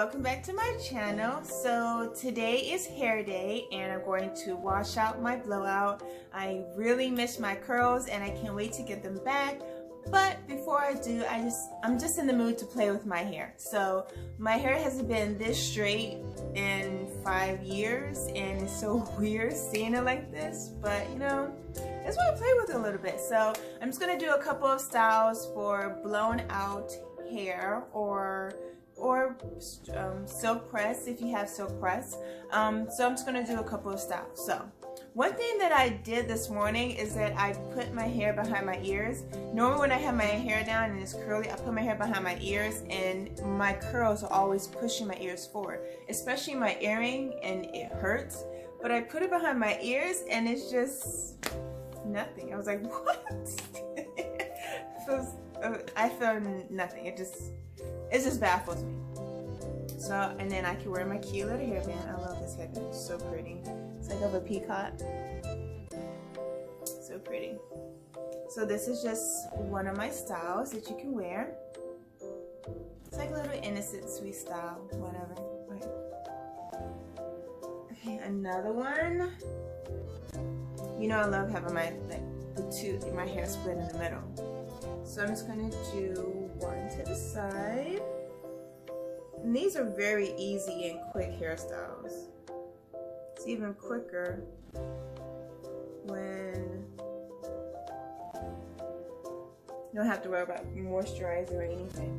welcome back to my channel. So today is hair day and I'm going to wash out my blowout. I really miss my curls and I can't wait to get them back. But before I do, I'm just in the mood to play with my hair. So my hair hasn't been this straight in 5 years and it's so weird seeing it like this, but you know, I just want to play with it a little bit. So I'm just going to do a couple of styles for blown out hair or silk press if you have silk press. So I'm just going to do a couple of styles. So one thing that I did this morning is that I put my hair behind my ears. Normally when I have my hair down and it's curly, I put my hair behind my ears and my curls are always pushing my ears forward, especially my earring, and it hurts. But I put it behind my ears and it's just nothing. I was like, what? I feel nothing. It just baffles me. So, and then I can wear my cute little hairband. I love this hairband. It's so pretty. It's like of a peacock. So pretty. So this is just one of my styles that you can wear. It's like a little innocent, sweet style, whatever. Okay, another one. You know I love having my my hair split in the middle. So I'm just gonna do one to the side. And these are very easy and quick hairstyles. It's even quicker when you don't have to worry about moisturizer or anything.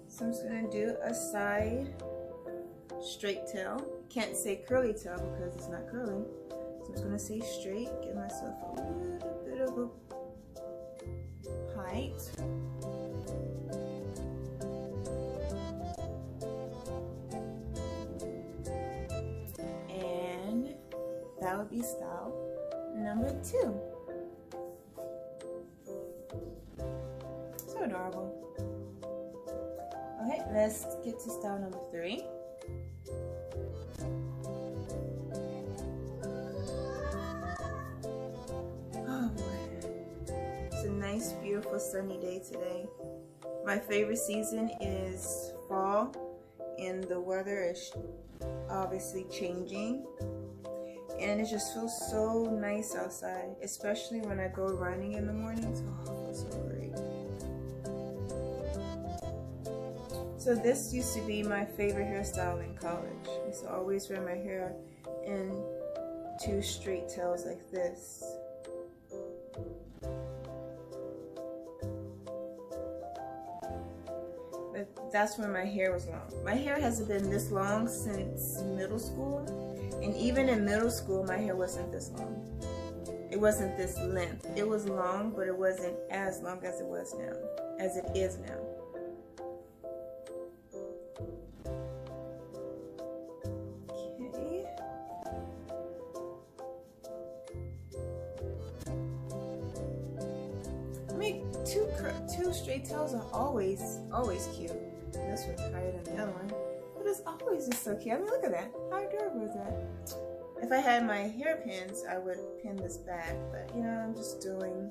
So I'm just gonna do a side straight tail. Can't say curly tail because it's not curly. So I'm just gonna say straight, give myself a little bit of a height. And that would be style number 2. So adorable. Okay, let's get to style number 3. Nice, beautiful sunny day today. My favorite season is fall and the weather is obviously changing and it just feels so nice outside, especially when I go running in the mornings. Oh, it feels so great. So this used to be my favorite hairstyle in college. I used to always wear my hair in 2 straight tails like this. But that's when my hair was long. My hair hasn't been this long since middle school, and even in middle school my hair wasn't this long. It wasn't this length. It was long, but it wasn't as long as it was now, as it is now. Okay. I mean, two straight tails are always cute. This one's higher than the other one, but it's always just so cute. I mean, look at that. How adorable is that? If I had my hairpins, I would pin this back, but you know, I'm just doing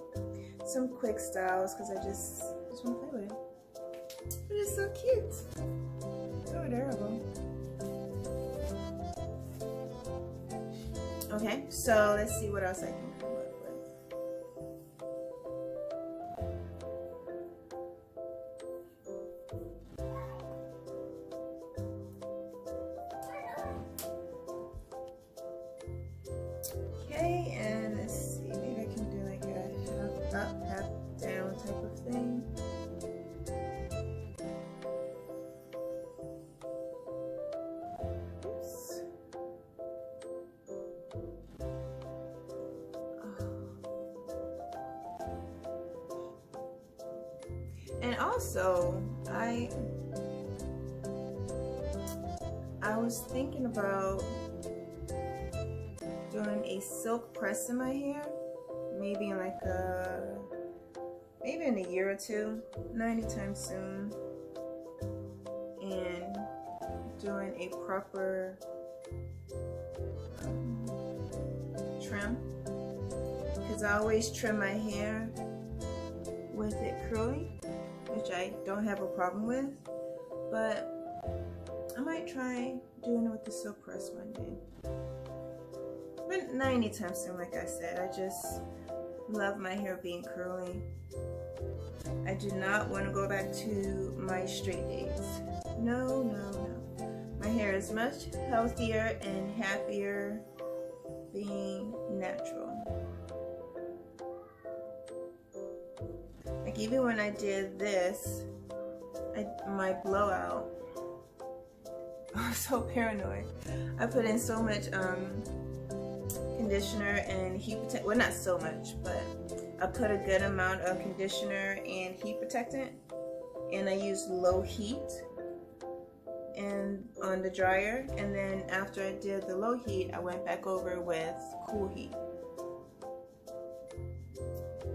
some quick styles because I just want to play with it. But it's so cute. So adorable. Okay, so let's see what else I can come up with. Okay, and let's see, maybe I can do like a half up, half down type of thing. Oops. And also, I was thinking about doing a silk press in my hair, maybe in like maybe in a year or 2, not anytime soon, and doing a proper trim, because I always trim my hair with it curly, which I don't have a problem with, but I might try doing it with the silk press one day. But not anytime soon, like I said. I just love my hair being curly. I do not want to go back to my straight days. No, no, no. My hair is much healthier and happier being natural. Like even when I did this, my blowout, I was so paranoid. I put in so much conditioner and heat protectant. Well, not so much, but I put a good amount of conditioner and heat protectant, and I used low heat and on the dryer, and then after I did the low heat, I went back over with cool heat.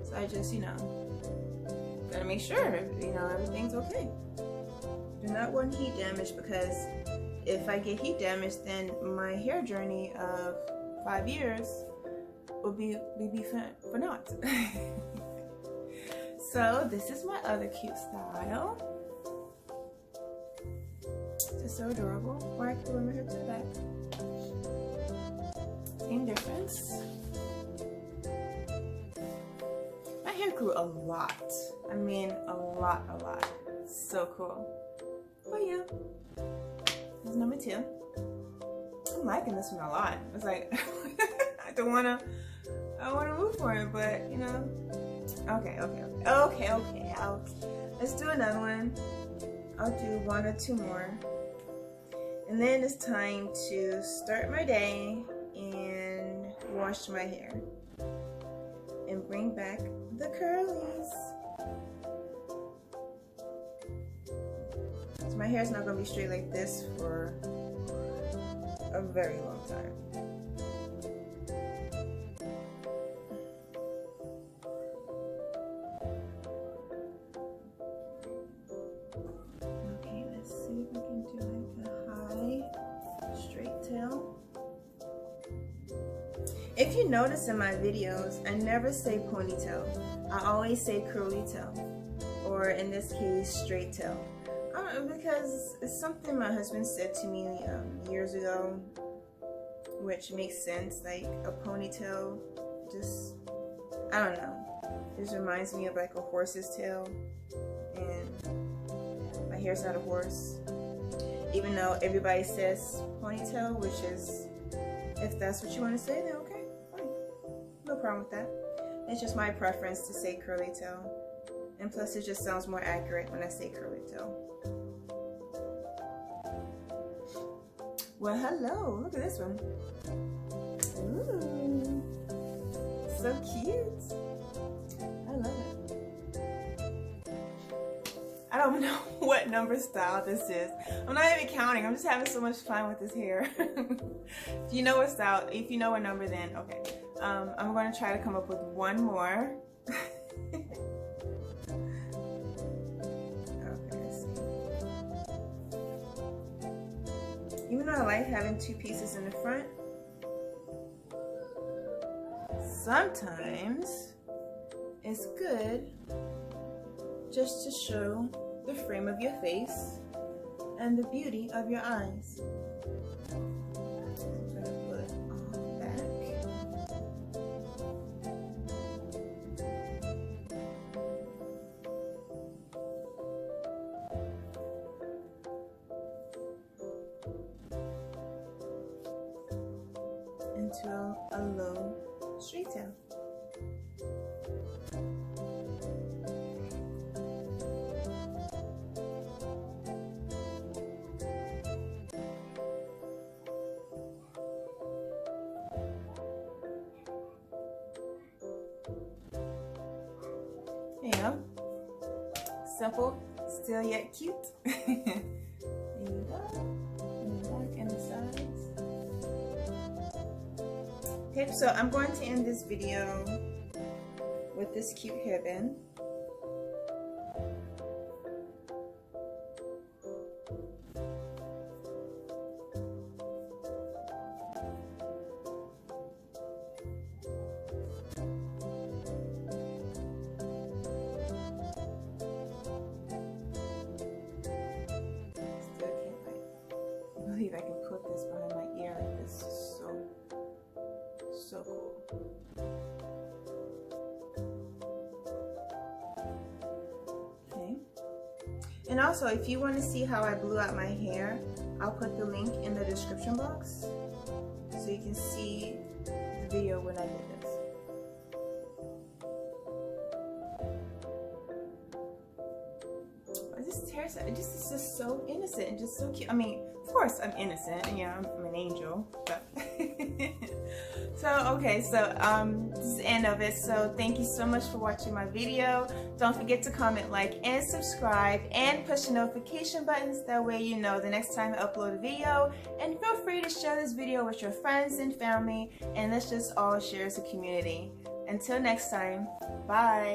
So I just, gotta make sure, everything's okay. Do not want heat damage, because if I get heat damage, then my hair journey of 5 years will be for naught. So this is my other cute style. Just so adorable. Or I can wear my hair to the back. Same difference. My hair grew a lot. I mean, a lot. So cool. But yeah, this is number 2. I'm liking this one a lot. It's like I wanna move for it, but okay. Let's do another one. I'll do 1 or 2 more, and then it's time to start my day and wash my hair and bring back the curlies. So my hair's not gonna be straight like this for a very long time. Okay, let's see if we can do like a high straight tail. If you notice in my videos, I never say ponytail. I always say curly tail, or in this case, straight tail. Because it's something my husband said to me years ago, which makes sense. Like a ponytail, just, I don't know, just reminds me of like a horse's tail, and my hair's not a horse, even though everybody says ponytail, which is, if that's what you want to say, then okay, fine, no problem with that. It's just my preference to say curly tail, and plus it just sounds more accurate when I say curly tail. Well, hello, look at this one. Ooh, so cute. I love it. I don't know what number style this is. I'm not even counting. I'm just having so much fun with this hair. If you know what style, if you know what number, then okay. I'm going to try to come up with 1 more. Even though I like having 2 pieces in the front, sometimes it's good just to show the frame of your face and the beauty of your eyes. I'm gonna put on back. Into a low straight tail. There you go. Simple, still yet cute. There you go. And the back and the sides. Okay, so I'm going to end this video with this cute hairband. And also, if you want to see how I blew out my hair, I'll put the link in the description box so you can see the video when I did this. This hairstyle, it's just so innocent and just so cute. I mean, of course I'm innocent, and yeah, I'm an angel, but so okay, so this is the end of it. So thank you so much for watching my video. Don't forget to comment, like, and subscribe, and push the notification buttons. That way you know the next time I upload a video. And feel free to share this video with your friends and family, and let's just all share as a community. Until next time, bye.